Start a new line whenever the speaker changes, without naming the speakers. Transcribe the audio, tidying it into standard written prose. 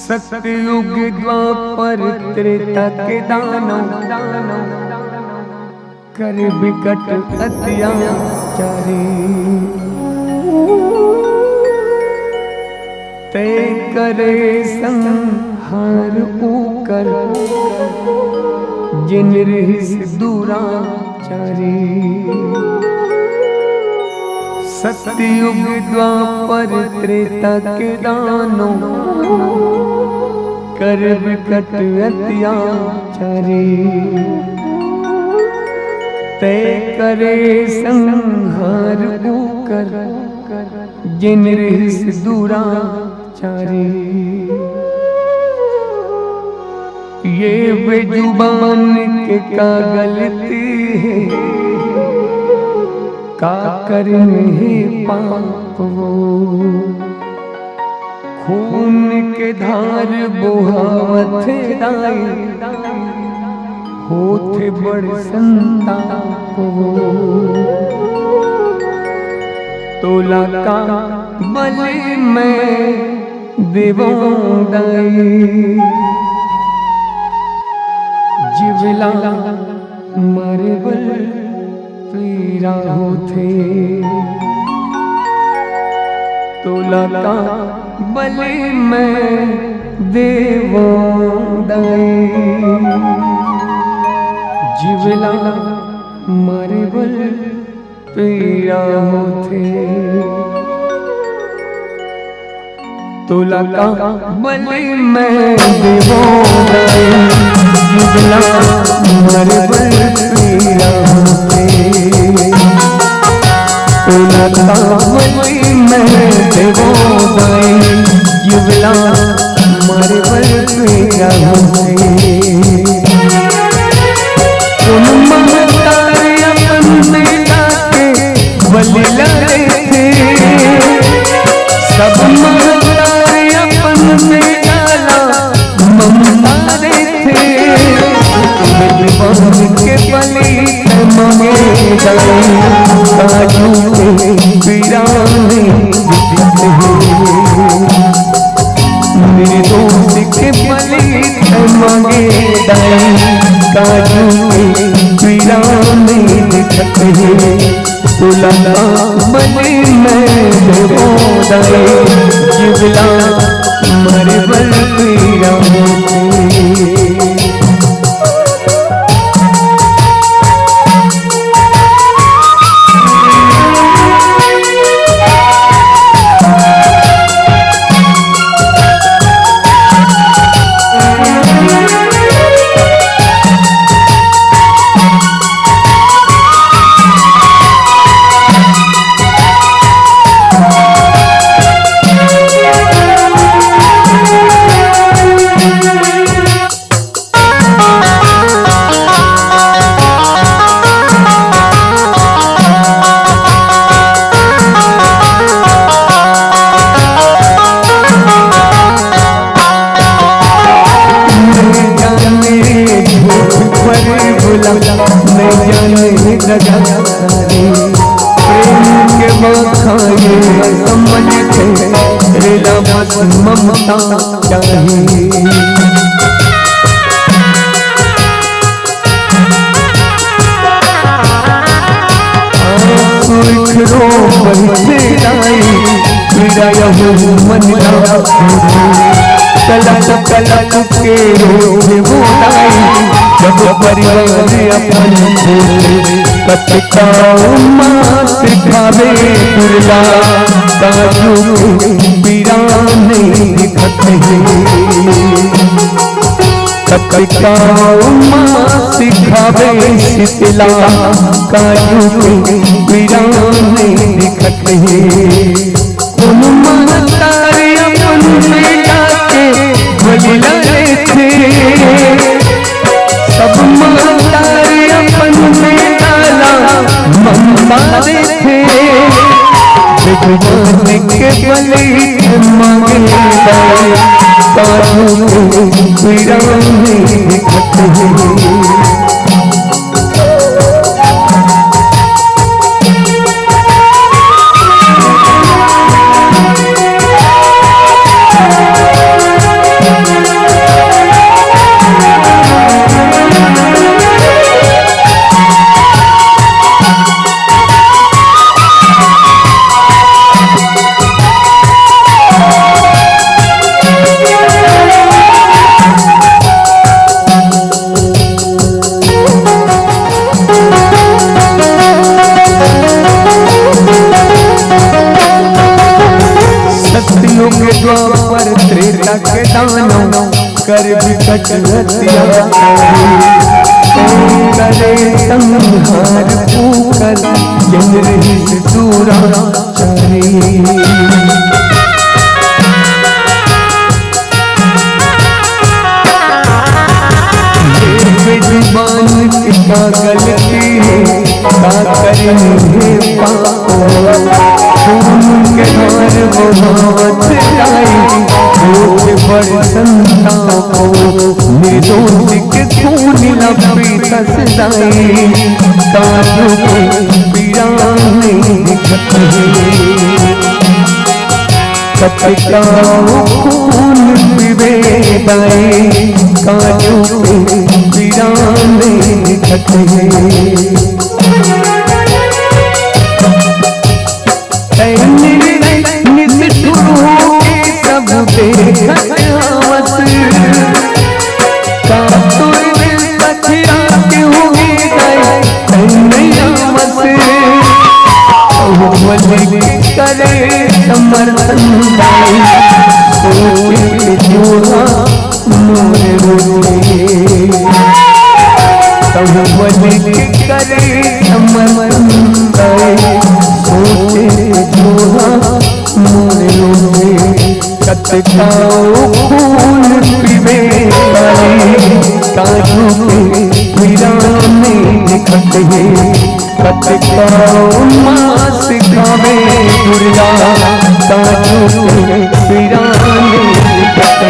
सतयुग द्वापर त्रेता के दानव कर विकट अत्याचारी तय करे संहार ऊकर जिन रहिस दुराचारी। सतयुग द्वापर त्रेता के दानव कर विकट अत्याचारी तय करे संहार ऊकर जिन रहिस दुराचारी। ये बेजुबान के का गलती है का करने पाप वो खून के धार बुहावत दाई होते बड़ संताप वो तोला का बलि में देवों दाई जिवला मरे बल पीरा होते तोला का बलि में देवों दाई जिवला मरे बल पीरा होते तोला का बलि में देवों दाई जिवला मरे बल पीरा होते तोला का बलि में देवों दाई जिवला मरे बल पीरा होते। बलि लाए थे सब महतारे अपन में डाला ममता रे थे बहन के बलि मांगे गए काजू के वीराने मेरे दोस्त के बलि मांगे गए काजू के वीराने दिखते हैं तोला बलि में देवों दाई जिवला मरे बल पीरा होते। प्रेम के बखाए समझ थे रेला बस ममता चाहिए रो बहते लाई मेरा यह मन तलक तलक के रोए वो लाई जब परिवार अपन कटका माँ सिखावे दुर्ला काजू वीराने दिखते कटका माँ सिखावे शीतला काजू वीराने दिखते उन महतारे अपन बेटा के बलि लाए थे सब महतारे अपन में डाला ममता रे थे भगवान के बलि मांगे गए काजू वीराने दिखते द्वापर त्रेता के दानव कर विकट हत्या करे संहार पूकर जन रही दुराचारी। जुबान की क्या गलती है क्या करेंगे पापो खून के धार वो हाथ लाई रोके बड़ संतापो निर्दोष के खून लपी तसदाई काजों को पीड़ा नहीं कपटाओ खून विवेदाई काजों पे पीड़ा नहीं घटे निष्ठुरों के सब देखत आवत कातुर दिल बखिया के होगी दाई तन्नयावत वली करे समर्थन दाई सोचे जोहा मोरे रोए तब वली करे समर्थन दाई सोचे जोहा मोरे रोए कतकाओ खून पीवे काजों के पीड़ा में निकट कतकाओ मांस खावे दुर्गा काजों के पीड़ा में निकट